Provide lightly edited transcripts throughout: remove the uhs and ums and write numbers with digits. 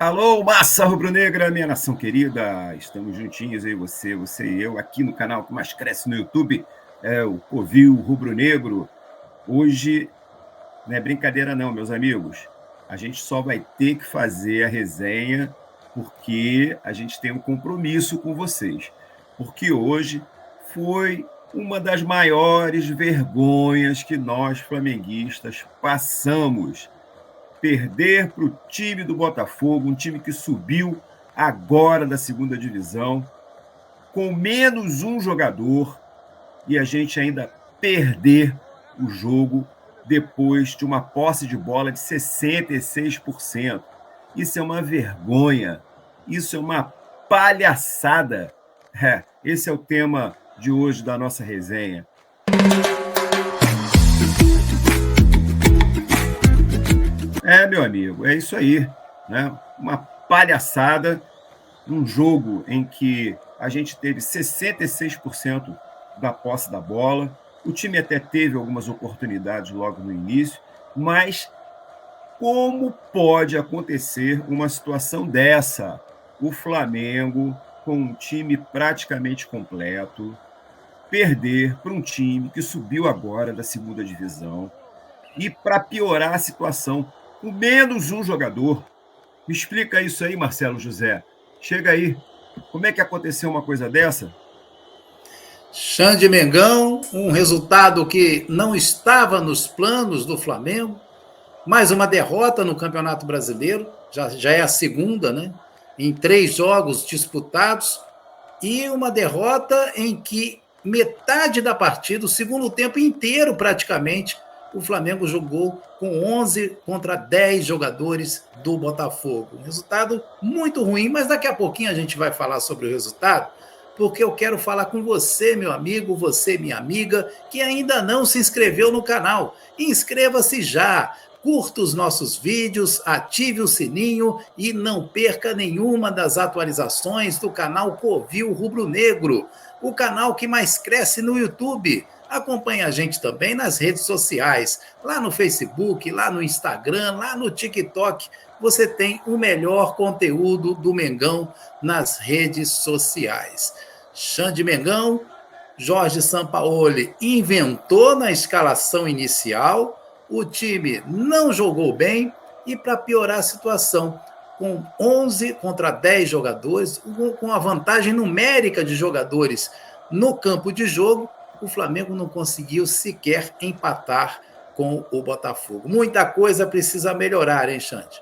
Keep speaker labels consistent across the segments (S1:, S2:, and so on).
S1: Alô, massa rubro-negra, minha nação querida. Estamos juntinhos, eu e você e eu, aqui no canal que mais cresce no YouTube, é o Covil Rubro-Negro. Hoje não é brincadeira não, meus amigos. A gente só vai ter que fazer a resenha porque a gente tem um compromisso com vocês. Porque hoje foi uma das maiores vergonhas que nós, flamenguistas, passamos. Perder para o time do Botafogo, um time que subiu agora da segunda divisão, com menos um jogador, e a gente ainda perder o jogo depois de uma posse de bola de 66%. Isso é uma vergonha, isso é uma palhaçada. Esse é o tema de hoje da nossa resenha. Meu amigo, é isso aí, né? Uma palhaçada, um jogo em que a gente teve 66% da posse da bola, o time até teve algumas oportunidades logo no início, mas como pode acontecer uma situação dessa? O Flamengo, com um time praticamente completo, perder para um time que subiu agora da segunda divisão, e para piorar a situação, com menos um jogador. Me explica isso aí, Marcelo José. Chega aí. Como é que aconteceu uma coisa dessa?
S2: Xande Mengão, um resultado que não estava nos planos do Flamengo, mais uma derrota no Campeonato Brasileiro, já é a segunda, né? Em 3 jogos disputados, e uma derrota em que metade da partida, o segundo tempo inteiro praticamente, o Flamengo jogou com 11 contra 10 jogadores do Botafogo. Um resultado muito ruim, mas daqui a pouquinho a gente vai falar sobre o resultado, porque eu quero falar com você, meu amigo, você, minha amiga, que ainda não se inscreveu no canal. Inscreva-se já! Curta os nossos vídeos, ative o sininho e não perca nenhuma das atualizações do canal Covil Rubro-Negro, o canal que mais cresce no YouTube. Acompanhe a gente também nas redes sociais, lá no Facebook, lá no Instagram, lá no TikTok. Você tem o melhor conteúdo do Mengão nas redes sociais. Xande Mengão, Jorge Sampaoli inventou na escalação inicial, o time não jogou bem e, para piorar a situação, com 11 contra 10 jogadores, com a vantagem numérica de jogadores no campo de jogo, o Flamengo não conseguiu sequer empatar com o Botafogo. Muita coisa precisa melhorar, hein, Xande?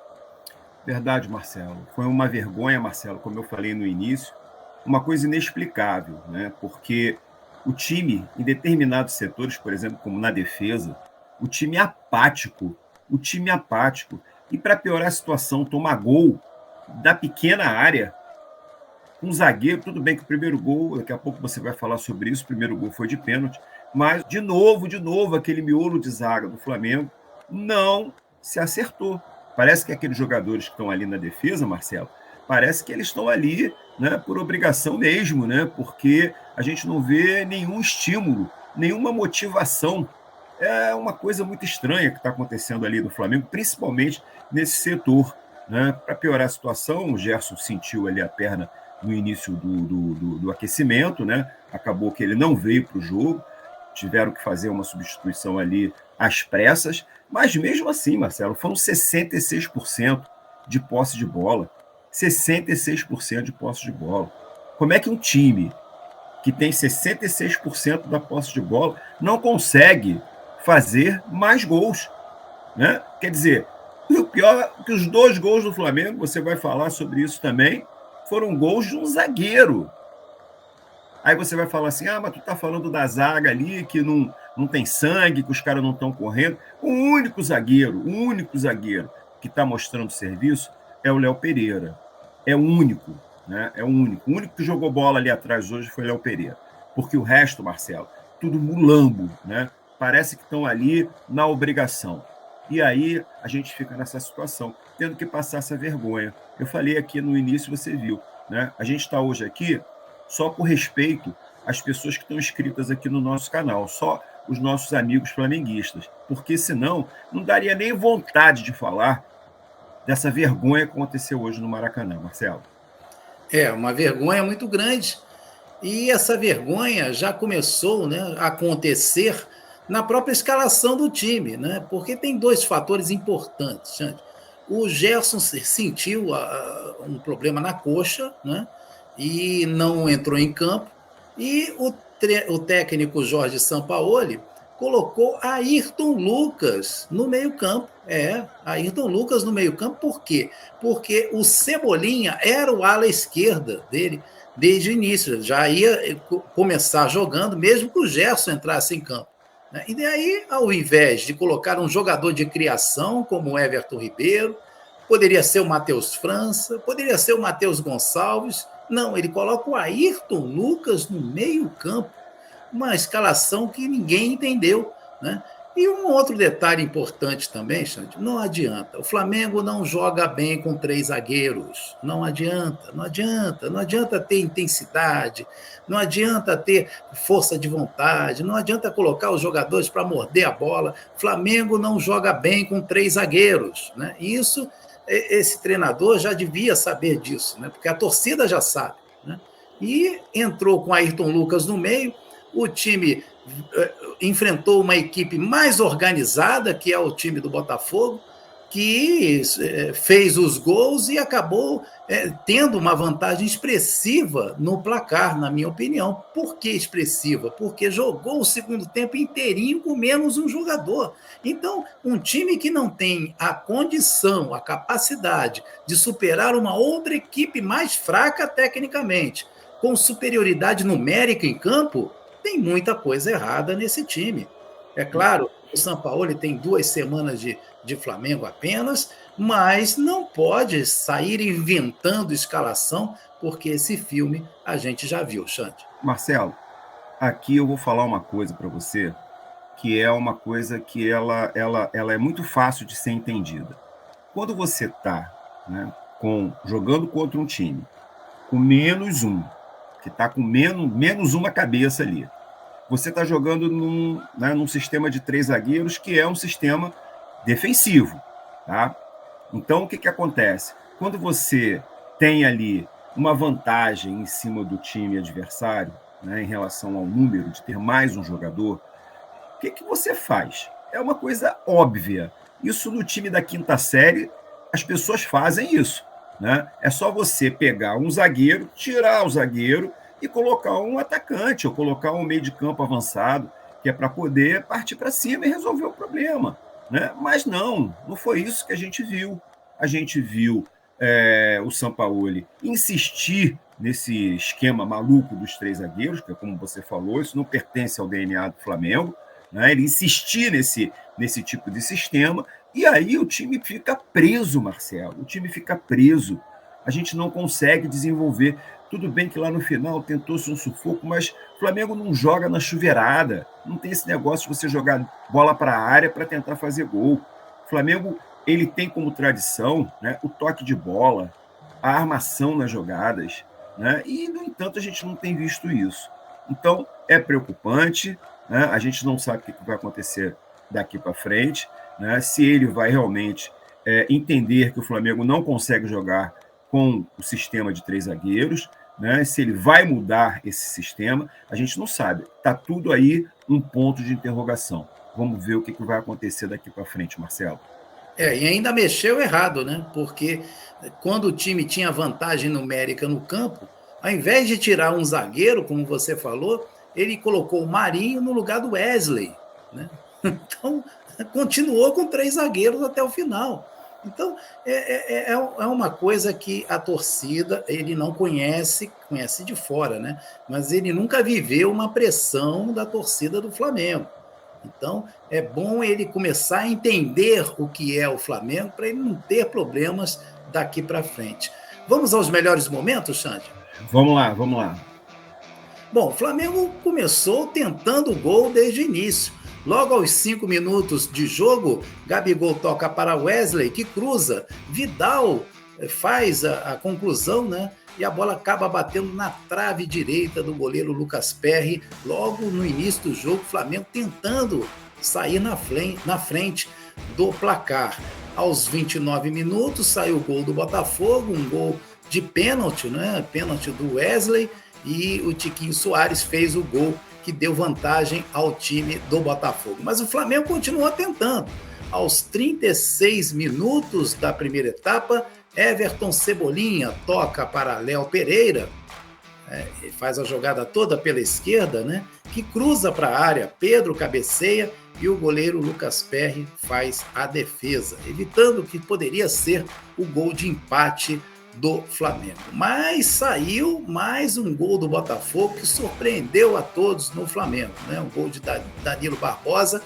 S1: Verdade, Marcelo. Foi uma vergonha, Marcelo, como eu falei no início, uma coisa inexplicável, né? Porque o time, em determinados setores, por exemplo, como na defesa, o time é apático, o time é apático. E para piorar a situação, tomar gol da pequena área, um zagueiro, tudo bem que o primeiro gol, daqui a pouco você vai falar sobre isso, o primeiro gol foi de pênalti, mas de novo, aquele miolo de zaga do Flamengo não se acertou. Parece que aqueles jogadores que estão ali na defesa, Marcelo, parece que eles estão ali, né, por obrigação mesmo, né, porque a gente não vê nenhum estímulo, nenhuma motivação. É uma coisa muito estranha que está acontecendo ali no Flamengo, principalmente nesse setor. Né? Para piorar a situação, o Gerson sentiu ali a perna no início do aquecimento, né? Acabou que ele não veio para o jogo, tiveram que fazer uma substituição ali às pressas, mas mesmo assim, Marcelo, foram 66% de posse de bola. 66% de posse de bola. Como é que um time que tem 66% da posse de bola não consegue fazer mais gols? Né? Quer dizer, o pior é que os 2 gols do Flamengo, você vai falar sobre isso também, foram gols de um zagueiro. Aí você vai falar assim, mas tu tá falando da zaga ali, que não tem sangue, que os caras não estão correndo. O único zagueiro que está mostrando serviço é o Léo Pereira. É o único, né? É o único. O único que jogou bola ali atrás hoje foi o Léo Pereira. Porque o resto, Marcelo, tudo mulambo, né? Parece que estão ali na obrigação. E aí a gente fica nessa situação, tendo que passar essa vergonha. Eu falei aqui no início, você viu, né? A gente está hoje aqui só por respeito às pessoas que estão inscritas aqui no nosso canal, só os nossos amigos flamenguistas, porque senão não daria nem vontade de falar dessa vergonha que aconteceu hoje no Maracanã, Marcelo.
S2: É uma vergonha muito grande. E essa vergonha já começou, né, a acontecer na própria escalação do time, né? Porque tem dois fatores importantes, Xande. O Gerson sentiu um problema na coxa, né? E não entrou em campo. E o técnico Jorge Sampaoli colocou Ayrton Lucas no meio-campo. Ayrton Lucas no meio-campo, por quê? Porque o Cebolinha era o ala esquerda dele desde o início, já ia começar jogando, mesmo que o Gerson entrasse em campo. Né? E daí, ao invés de colocar um jogador de criação, como o Everton Ribeiro, poderia ser o Matheus França, poderia ser o Matheus Gonçalves, não, ele coloca o Ayrton Lucas no meio-campo, uma escalação que ninguém entendeu, né? E um outro detalhe importante também, Xande, não adianta. O Flamengo não joga bem com 3 zagueiros. Não adianta ter intensidade, não adianta ter força de vontade, não adianta colocar os jogadores para morder a bola. O Flamengo não joga bem com 3 zagueiros, né? E isso, esse treinador já devia saber disso, né? Porque a torcida já sabe, né? E entrou com Ayrton Lucas no meio, o time enfrentou uma equipe mais organizada, que é o time do Botafogo, que fez os gols e acabou tendo uma vantagem expressiva no placar, na minha opinião. Por que expressiva? Porque jogou o segundo tempo inteirinho com menos um jogador. Então, um time que não tem a condição, a capacidade de superar uma outra equipe mais fraca tecnicamente, com superioridade numérica em campo, tem muita coisa errada nesse time. É claro, o Sampaoli tem 2 semanas de Flamengo apenas, mas não pode sair inventando escalação, porque esse filme a gente já viu, Xande.
S1: Marcelo, aqui eu vou falar uma coisa para você, que é uma coisa que ela é muito fácil de ser entendida. Quando você está, né, jogando contra um time com menos um, que está com menos uma cabeça ali, você está jogando num sistema de 3 zagueiros, que é um sistema defensivo. Tá? Então, o que acontece? Quando você tem ali uma vantagem em cima do time adversário, né, em relação ao número de ter mais um jogador, o que você faz? É uma coisa óbvia. Isso no time da 5ª série, as pessoas fazem isso. Né? É só você pegar um zagueiro, tirar o zagueiro e colocar um atacante, ou colocar um meio de campo avançado, que é para poder partir para cima e resolver o problema. Né? Mas não foi isso que a gente viu. A gente viu o Sampaoli insistir nesse esquema maluco dos 3 zagueiros, que é como você falou, isso não pertence ao DNA do Flamengo, né? Ele insistir nesse tipo de sistema, e aí o time fica preso, Marcelo, o time fica preso. A gente não consegue desenvolver. Tudo bem que lá no final tentou-se um sufoco, mas o Flamengo não joga na chuveirada. Não tem esse negócio de você jogar bola para a área para tentar fazer gol. O Flamengo, ele tem como tradição, né, o toque de bola, a armação nas jogadas, né, e, no entanto, a gente não tem visto isso. Então, é preocupante, né, a gente não sabe o que vai acontecer daqui para frente, né, se ele vai realmente entender que o Flamengo não consegue jogar com o sistema de 3 zagueiros, né? Se ele vai mudar esse sistema, a gente não sabe. Está tudo aí um ponto de interrogação. Vamos ver o que vai acontecer daqui para frente, Marcelo.
S2: E ainda mexeu errado, né? Porque quando o time tinha vantagem numérica no campo, ao invés de tirar um zagueiro, como você falou, ele colocou o Marinho no lugar do Wesley, né? Então, continuou com 3 zagueiros até o final. Então, é uma coisa que a torcida, ele não conhece de fora, né? Mas ele nunca viveu uma pressão da torcida do Flamengo. Então, é bom ele começar a entender o que é o Flamengo para ele não ter problemas daqui para frente. Vamos aos melhores momentos, Xande?
S1: Vamos lá.
S2: Bom, o Flamengo começou tentando o gol desde o início. Logo aos 5 minutos de jogo, Gabigol toca para Wesley, que cruza. Vidal faz a conclusão, né? E a bola acaba batendo na trave direita do goleiro Lucas Perry. Logo no início do jogo, o Flamengo tentando sair na frente do placar. Aos 29 minutos saiu o gol do Botafogo, um gol de pênalti, né? Pênalti do Wesley, e o Tiquinho Soares fez o gol que deu vantagem ao time do Botafogo. Mas o Flamengo continuou tentando. Aos 36 minutos da primeira etapa, Everton Cebolinha toca para Léo Pereira, faz a jogada toda pela esquerda, né? Que cruza para a área, Pedro cabeceia e o goleiro Lucas Perry faz a defesa, evitando que poderia ser o gol de empate do Flamengo. Mas saiu mais um gol do Botafogo que surpreendeu a todos no Flamengo, né? Um gol de Danilo Barbosa,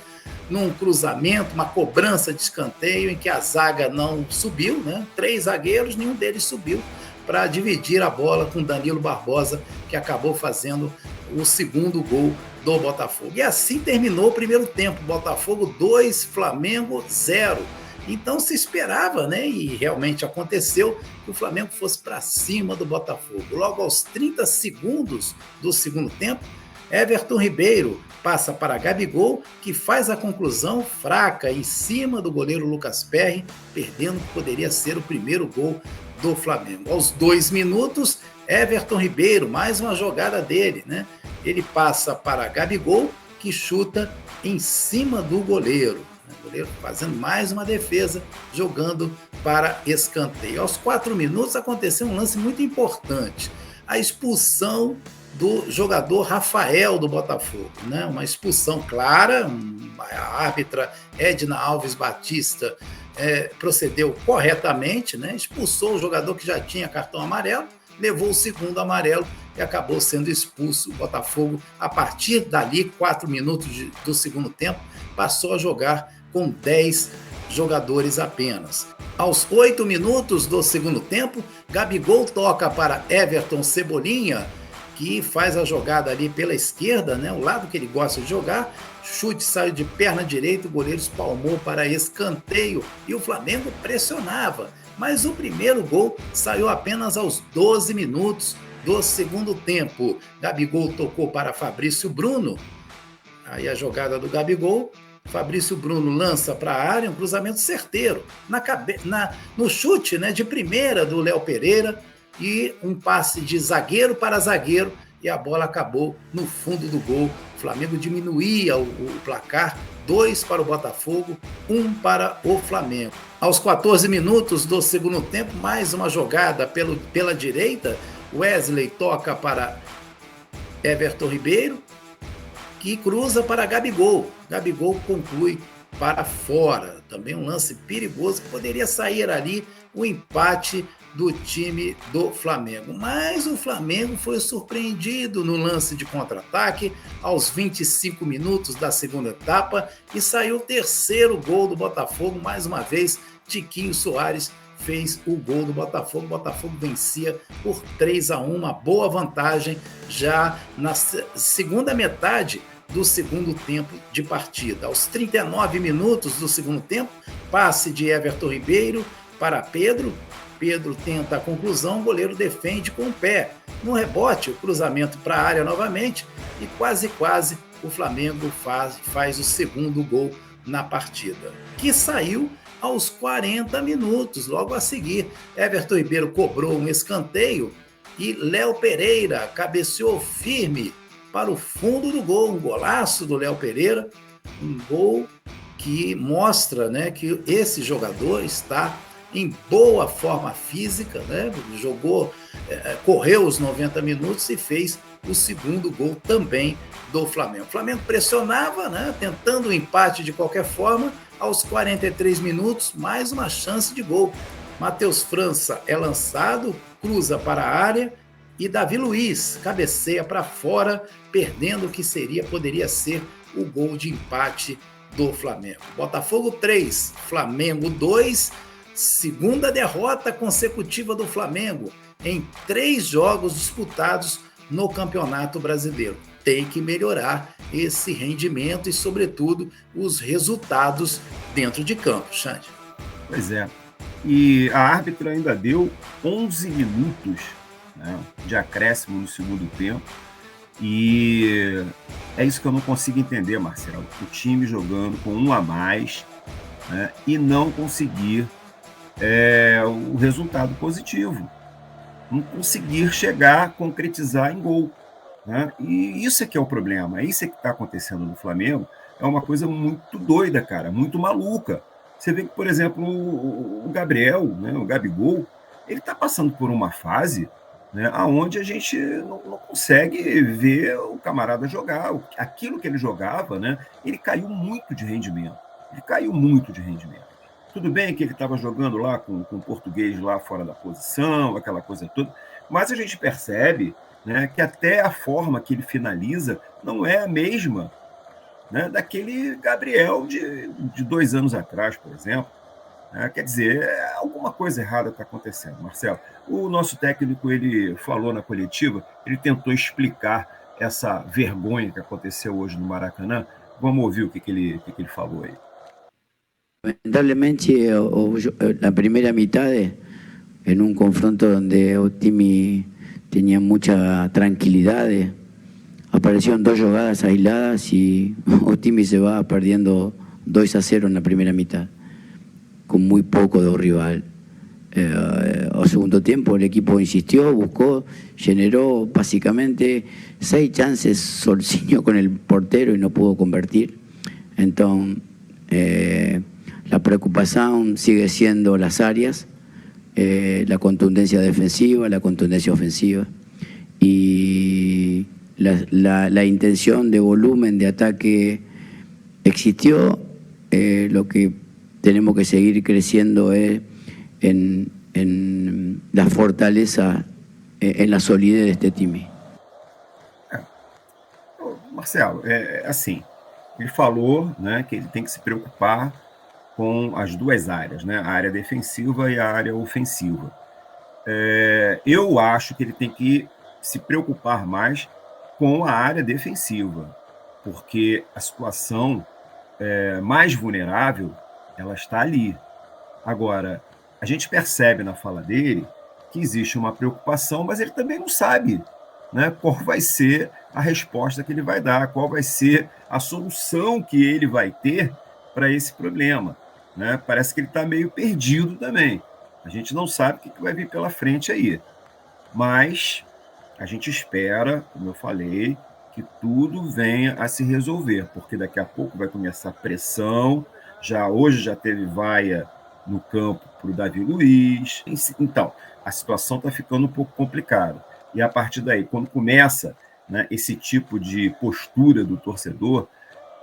S2: num cruzamento, uma cobrança de escanteio em que a zaga não subiu, né? 3 zagueiros, nenhum deles subiu para dividir a bola com Danilo Barbosa, que acabou fazendo o segundo gol do Botafogo. E assim terminou o primeiro tempo, Botafogo 2, Flamengo 0. Então se esperava, né, e realmente aconteceu, que o Flamengo fosse para cima do Botafogo. Logo aos 30 segundos do segundo tempo, Everton Ribeiro passa para Gabigol, que faz a conclusão fraca em cima do goleiro Lucas Perry, perdendo o que poderia ser o primeiro gol do Flamengo. Aos 2 minutos, Everton Ribeiro, mais uma jogada dele, né? Ele passa para Gabigol, que chuta em cima do goleiro. O goleiro fazendo mais uma defesa, jogando para escanteio. Aos 4 minutos aconteceu um lance muito importante. A expulsão do jogador Rafael do Botafogo, né? Uma expulsão clara, a árbitra Edna Alves Batista procedeu corretamente, né? Expulsou o jogador que já tinha cartão amarelo, levou o segundo amarelo e acabou sendo expulso. O Botafogo, a partir dali, 4 minutos do segundo tempo, passou a jogar com 10 jogadores apenas. Aos 8 minutos do segundo tempo, Gabigol toca para Everton Cebolinha, que faz a jogada ali pela esquerda, né, o lado que ele gosta de jogar, chute saiu de perna direita, o goleiro espalmou para escanteio e o Flamengo pressionava, mas o primeiro gol saiu apenas aos 12 minutos do segundo tempo. Gabigol tocou para Fabrício Bruno, aí a jogada do Gabigol, Fabrício Bruno lança para a área, um cruzamento certeiro, no chute, né, de primeira do Léo Pereira, e um passe de zagueiro para zagueiro, e a bola acabou no fundo do gol. O Flamengo diminuía o placar, 2 para o Botafogo, 1 para o Flamengo. Aos 14 minutos do segundo tempo, mais uma jogada pela direita, Wesley toca para Everton Ribeiro, que cruza para Gabigol. Gabigol conclui para fora. Também um lance perigoso que poderia sair ali o empate do time do Flamengo. Mas o Flamengo foi surpreendido no lance de contra-ataque aos 25 minutos da segunda etapa e saiu o terceiro gol do Botafogo. Mais uma vez, Tiquinho Soares fez o gol do Botafogo. O Botafogo vencia por 3-1, uma boa vantagem já na segunda metade do segundo tempo de partida. Aos 39 minutos do segundo tempo, passe de Everton Ribeiro para Pedro. Pedro tenta a conclusão, o goleiro defende com o pé. No rebote, o cruzamento para a área novamente e quase o Flamengo faz o segundo gol na partida, que saiu aos 40 minutos. Logo a seguir, Everton Ribeiro cobrou um escanteio e Léo Pereira cabeceou firme para o fundo do gol, um golaço do Léo Pereira, um gol que mostra, né, que esse jogador está em boa forma física, né? Correu os 90 minutos e fez o segundo gol também do Flamengo. O Flamengo pressionava, né? Tentando o empate de qualquer forma. Aos 43 minutos, mais uma chance de gol. Matheus França é lançado, cruza para a área e Davi Luiz cabeceia para fora, perdendo o que poderia ser o gol de empate do Flamengo. Botafogo 3, Flamengo 2, segunda derrota consecutiva do Flamengo em 3 jogos disputados no Campeonato Brasileiro. Tem que melhorar esse rendimento e, sobretudo, os resultados dentro de campo, Xande.
S1: Pois é. E a árbitra ainda deu 11 minutos, né, de acréscimo no segundo tempo. E é isso que eu não consigo entender, Marcelo. O time jogando com 1 a mais, né, e não conseguir o resultado positivo, não conseguir chegar, concretizar em gol, né? E isso é que é o problema, isso é que está acontecendo no Flamengo, é uma coisa muito doida, cara, muito maluca. Você vê que, por exemplo, o Gabriel, né, o Gabigol, ele está passando por uma fase, né, onde a gente não consegue ver o camarada jogar. Aquilo que ele jogava, né, ele caiu muito de rendimento. Ele caiu muito de rendimento. Tudo bem que ele estava jogando lá com o português lá fora da posição, aquela coisa toda, mas a gente percebe, né, que até a forma que ele finaliza não é a mesma, né, daquele Gabriel de 2 anos atrás, por exemplo. Quer dizer, alguma coisa errada está acontecendo, Marcelo. O nosso técnico, ele falou na coletiva, ele tentou explicar essa vergonha que aconteceu hoje no Maracanã. Vamos ouvir o que ele falou aí.
S3: Lamentablemente, la primera mitad, en un confronto donde Otimi tenía mucha tranquilidad, aparecieron dos jugadas aisladas y Otimi se va perdiendo 2-0 en la primera mitad, con muy poco de rival. Al segundo tiempo el equipo insistió, buscó, generó básicamente 6 chances solciño con el portero y no pudo convertir. Entonces, la preocupación sigue siendo las áreas, la contundencia defensiva, la contundencia ofensiva y la intención de volumen de ataque existió. Lo que tenemos que seguir creciendo es en la fortaleza, en la solidez de este time.
S1: Marcelo, assim, ele falou, né, que ele tem que se preocupar com as duas áreas, né, a área defensiva e a área ofensiva. Eu acho que ele tem que se preocupar mais com a área defensiva, porque a situação mais vulnerável, ela está ali. Agora, a gente percebe na fala dele que existe uma preocupação, mas ele também não sabe, né, qual vai ser a resposta que ele vai dar, qual vai ser a solução que ele vai ter para esse problema, né? Parece que ele está meio perdido também. A gente não sabe o que vai vir pela frente aí. Mas a gente espera, como eu falei, que tudo venha a se resolver, porque daqui a pouco vai começar pressão. Hoje já teve vaia no campo para o Davi Luiz. Então, a situação está ficando um pouco complicada. E a partir daí, quando começa, né, esse tipo de postura do torcedor,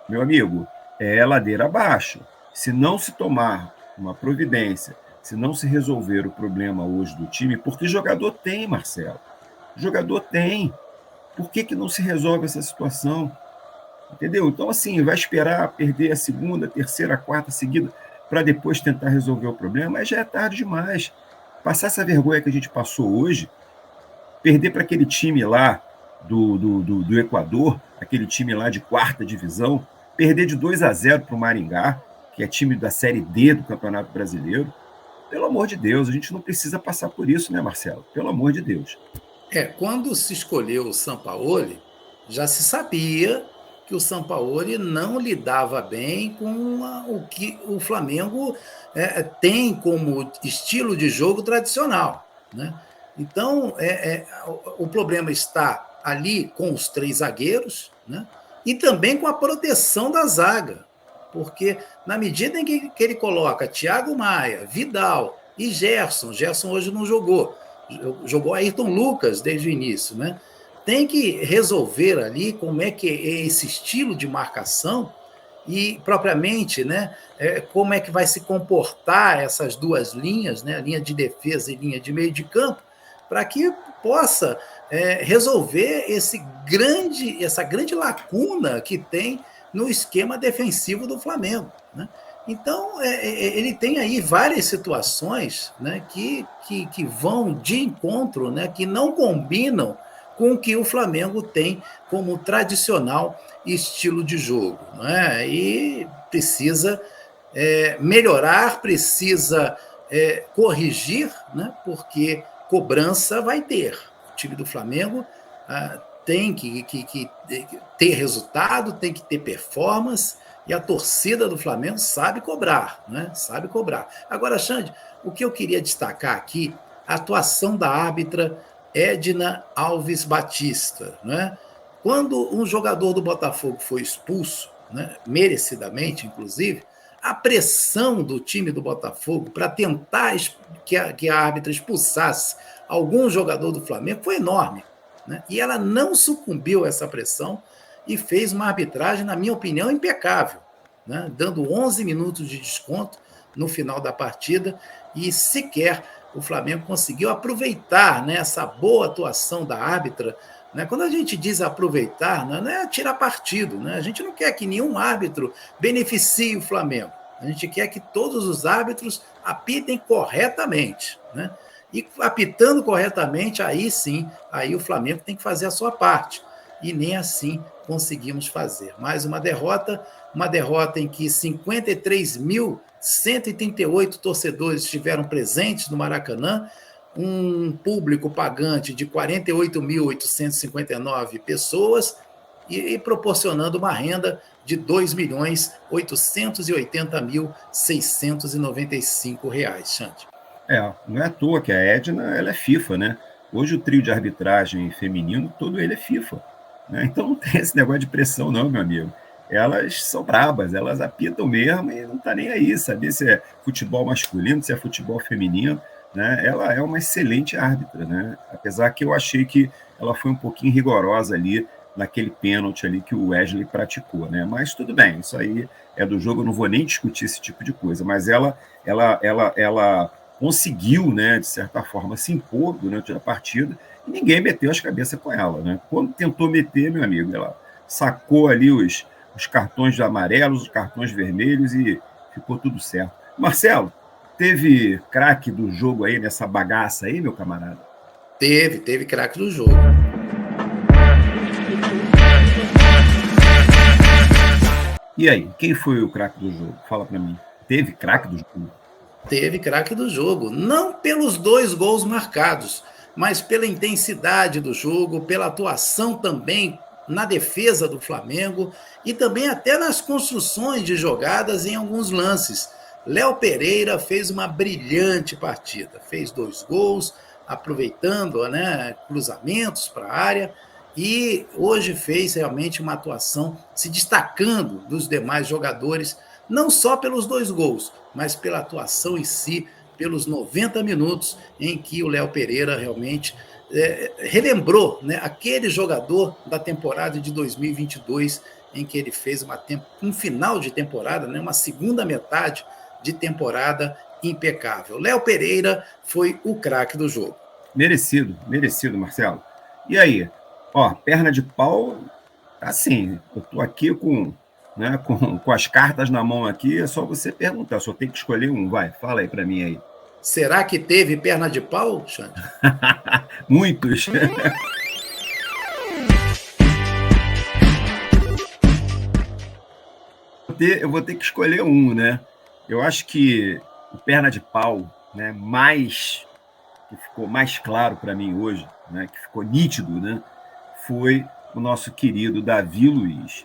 S1: meu amigo, é ladeira abaixo. Se não se tomar uma providência, se não se resolver o problema hoje do time, porque jogador tem, Marcelo. Jogador tem. Por que não se resolve essa situação? Entendeu? Então, assim, vai esperar perder a segunda, terceira, quarta seguida para depois tentar resolver o problema, mas já é tarde demais. Passar essa vergonha que a gente passou hoje, perder para aquele time lá do Equador, aquele time lá de 4ª divisão, perder de 2-0 para o Maringá, que é time da Série D do Campeonato Brasileiro. Pelo amor de Deus, a gente não precisa passar por isso, né, Marcelo? Pelo amor de Deus.
S2: Quando se escolheu o Sampaoli, já se sabia que o Sampaoli não lidava bem com o que o Flamengo tem como estilo de jogo tradicional, né? Então, o problema está ali com os 3 zagueiros, né? E também com a proteção da zaga, porque na medida em que ele coloca Thiago Maia, Vidal e Gerson hoje não jogou Ayrton Lucas desde o início, né? Tem que resolver ali como é que é esse estilo de marcação e, propriamente, né, como é que vai se comportar essas duas linhas, né, a linha de defesa e linha de meio de campo, para que possa resolver essa grande lacuna que tem no esquema defensivo do Flamengo, né? Então, ele tem aí várias situações, né, que vão de encontro, né, que não combinam com o que o Flamengo tem como tradicional estilo de jogo, né? E precisa melhorar, precisa corrigir, né, porque cobrança vai ter. O time do Flamengo tem que ter resultado, tem que ter performance, e a torcida do Flamengo sabe cobrar, né? Sabe cobrar. Agora, Xande, o que eu queria destacar aqui, a atuação da árbitra Edna Alves Batista, né? Quando um jogador do Botafogo foi expulso, né, merecidamente, inclusive, a pressão do time do Botafogo para tentar que a árbitra expulsasse algum jogador do Flamengo foi enorme, né? E ela não sucumbiu a essa pressão e fez uma arbitragem, na minha opinião, impecável, né? Dando 11 minutos de desconto no final da partida e sequer o Flamengo conseguiu aproveitar, né, essa boa atuação da árbitra, né? Quando a gente diz aproveitar, não é tirar partido, né? A gente não quer que nenhum árbitro beneficie o Flamengo. A gente quer que todos os árbitros apitem corretamente, né? E apitando corretamente, aí sim, aí o Flamengo tem que fazer a sua parte. E nem assim conseguimos fazer. Mais uma derrota em que 53.138 torcedores estiveram presentes no Maracanã, um público pagante de 48.859 pessoas e proporcionando uma renda de R$ 2.880.695, Xande.
S1: Não é à toa que a Edna ela é FIFA, né? Hoje o trio de arbitragem feminino, todo ele é FIFA, né? Então não tem esse negócio de pressão não, meu amigo. Elas são brabas, elas apitam mesmo e não tá nem aí, saber se é futebol masculino, se é futebol feminino, né? Ela é uma excelente árbitra, né? Apesar que eu achei que ela foi um pouquinho rigorosa ali naquele pênalti ali que o Wesley praticou, né? Mas tudo bem, isso aí é do jogo, eu não vou nem discutir esse tipo de coisa, mas ela conseguiu, né, de certa forma, se impor durante a partida e ninguém meteu as cabeças com ela, né? Quando tentou meter, meu amigo, ela sacou ali os cartões amarelos, os cartões vermelhos e ficou tudo certo. Marcelo, teve craque do jogo aí nessa bagaça aí, meu camarada?
S2: Teve craque do jogo.
S1: E aí, quem foi o craque do jogo? Fala pra mim. Teve craque do jogo?
S2: Teve craque do jogo. Não pelos 2 gols marcados, mas pela intensidade do jogo, pela atuação também na defesa do Flamengo e também até nas construções de jogadas em alguns lances. Léo Pereira fez uma brilhante partida. Fez 2 gols, aproveitando, né, cruzamentos para a área. E hoje fez realmente uma atuação se destacando dos demais jogadores, não só pelos 2 gols, mas pela atuação em si, pelos 90 minutos em que o Léo Pereira realmente relembrou, né, aquele jogador da temporada de 2022, em que ele fez um final de temporada, né, uma segunda metade de temporada impecável. Léo Pereira foi o craque do jogo.
S1: Merecido, Marcelo. E aí? Ó, perna de pau, assim, eu tô aqui com as cartas na mão aqui, é só você perguntar, só tem que escolher um, vai, fala aí para mim aí.
S2: Será que teve perna de pau, Xande?
S1: Muitos. Eu vou ter que escolher um, né? Eu acho que o perna de pau, né, que ficou mais claro para mim hoje, né, que ficou nítido, né, foi o nosso querido Davi Luiz.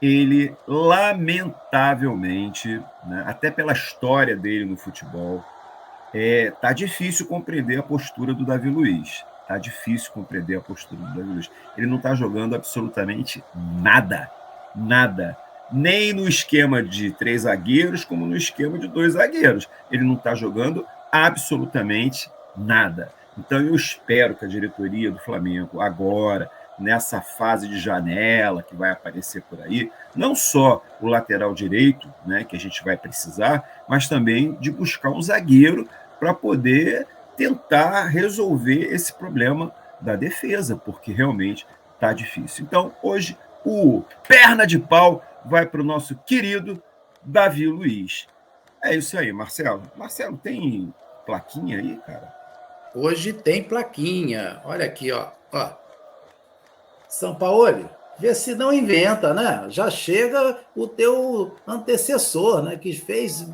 S1: Ele, lamentavelmente, né, até pela história dele no futebol, tá difícil compreender a postura do Davi Luiz. Tá difícil compreender a postura do Davi Luiz. Ele não está jogando absolutamente nada. Nada. Nem no esquema de 3 zagueiros, como no esquema de 2 zagueiros. Ele não está jogando absolutamente nada. Então eu espero que a diretoria do Flamengo, agora, nessa fase de janela que vai aparecer por aí, não só o lateral direito, né, que a gente vai precisar, mas também de buscar um zagueiro para poder tentar resolver esse problema da defesa, porque realmente está difícil. Então, hoje, o perna de pau vai para o nosso querido Davi Luiz. É isso aí, Marcelo. Marcelo, tem plaquinha aí, cara?
S2: Hoje tem plaquinha. Olha aqui, ó. Sampaoli, vê se não inventa, né? Já chega o teu antecessor, né? Que fez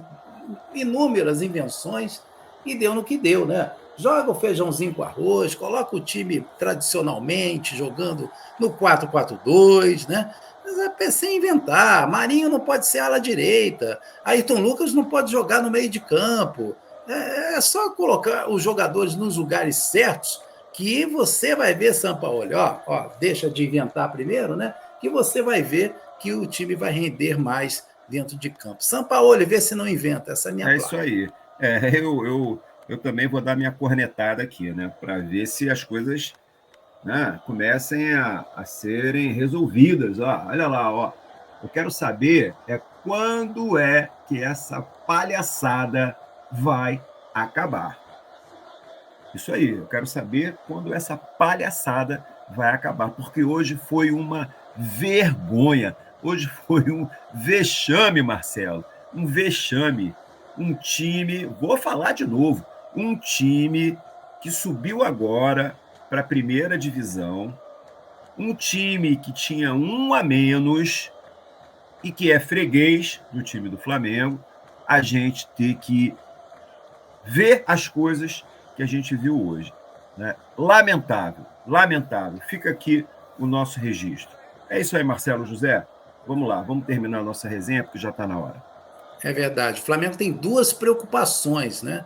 S2: inúmeras invenções e deu no que deu, né? Joga o feijãozinho com arroz, coloca o time tradicionalmente, jogando no 4-4-2, né? Mas é pensei em inventar. Marinho não pode ser ala direita. Ayrton Lucas não pode jogar no meio de campo. É só colocar os jogadores nos lugares certos que você vai ver, Sampaoli. Deixa de inventar primeiro, né? Que você vai ver que o time vai render mais dentro de campo. Sampaoli, vê se não inventa. Essa é a minha
S1: placa. Isso aí. Eu também vou dar minha cornetada aqui, né? Para ver se as coisas, né, comecem a serem resolvidas. Olha lá, eu quero saber quando é que essa palhaçada vai acabar. Isso aí, eu quero saber quando essa palhaçada vai acabar, porque hoje foi uma vergonha, hoje foi um vexame, Marcelo, um vexame. Um time, vou falar de novo, um time que subiu agora para a primeira divisão, um time que tinha um a menos e que é freguês do time do Flamengo, a gente ter que ver as coisas que a gente viu hoje, né? Lamentável, lamentável. Fica aqui o nosso registro. É isso aí, Marcelo José. Vamos lá, vamos terminar a nossa resenha, porque já está na hora.
S2: É verdade. O Flamengo tem duas preocupações, né?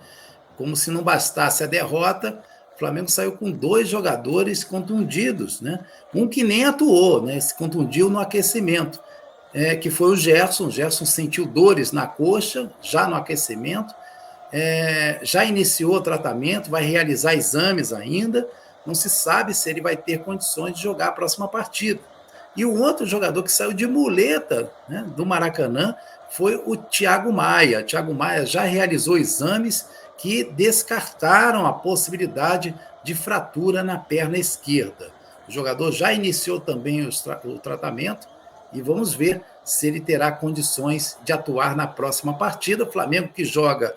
S2: Como se não bastasse a derrota, o Flamengo saiu com 2 jogadores contundidos, né? Um que nem atuou, né? Se contundiu no aquecimento, que foi o Gerson. O Gerson sentiu dores na coxa, já no aquecimento, já iniciou o tratamento, vai realizar exames ainda, não se sabe se ele vai ter condições de jogar a próxima partida. E o outro jogador que saiu de muleta, né, do Maracanã, foi o Thiago Maia. Thiago Maia já realizou exames que descartaram a possibilidade de fratura na perna esquerda. O jogador já iniciou também o tratamento e vamos ver se ele terá condições de atuar na próxima partida. O Flamengo que joga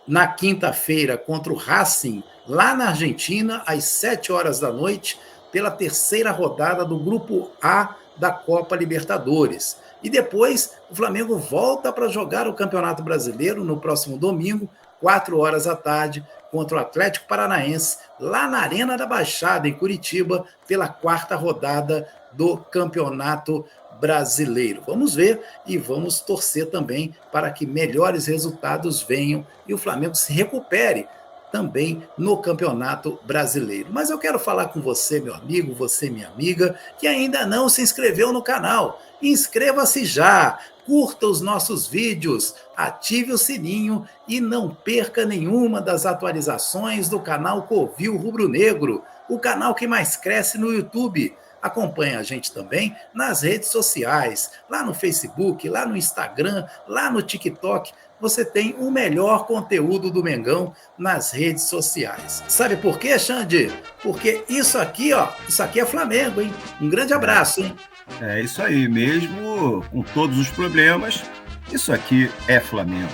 S2: na quinta-feira contra o Racing, lá na Argentina, às 7h da noite, pela terceira rodada do Grupo A da Copa Libertadores. E depois o Flamengo volta para jogar o Campeonato Brasileiro no próximo domingo, 16h, contra o Atlético Paranaense, lá na Arena da Baixada, em Curitiba, pela 4ª rodada do Campeonato Brasileiro. Vamos ver e vamos torcer também para que melhores resultados venham e o Flamengo se recupere também no Campeonato Brasileiro. Mas eu quero falar com você, meu amigo, você, minha amiga, que ainda não se inscreveu no canal. Inscreva-se já, curta os nossos vídeos, ative o sininho e não perca nenhuma das atualizações do canal Covil Rubro Negro, o canal que mais cresce no YouTube. Acompanhe a gente também nas redes sociais, lá no Facebook, lá no Instagram, lá no TikTok. Você tem o melhor conteúdo do Mengão nas redes sociais. Sabe por quê, Xande? Porque isso aqui é Flamengo, hein? Um grande abraço, hein?
S1: É isso aí, mesmo com todos os problemas, isso aqui é Flamengo.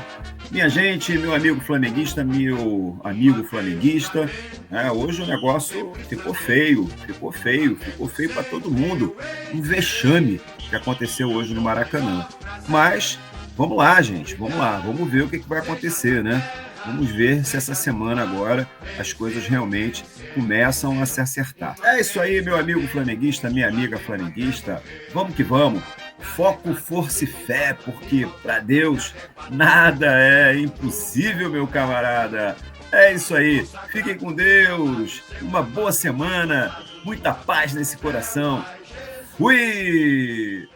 S1: Minha gente, meu amigo flamenguista, meu amigo flamenguista, hoje o negócio ficou feio para todo mundo. Um vexame que aconteceu hoje no Maracanã. Mas vamos lá, gente, vamos ver o que vai acontecer, né? Vamos ver se essa semana agora as coisas realmente começam a se acertar. É isso aí, meu amigo flamenguista, minha amiga flamenguista. Vamos que vamos. Foco, força e fé, porque para Deus nada é impossível, meu camarada. É isso aí. Fiquem com Deus. Uma boa semana. Muita paz nesse coração. Fui!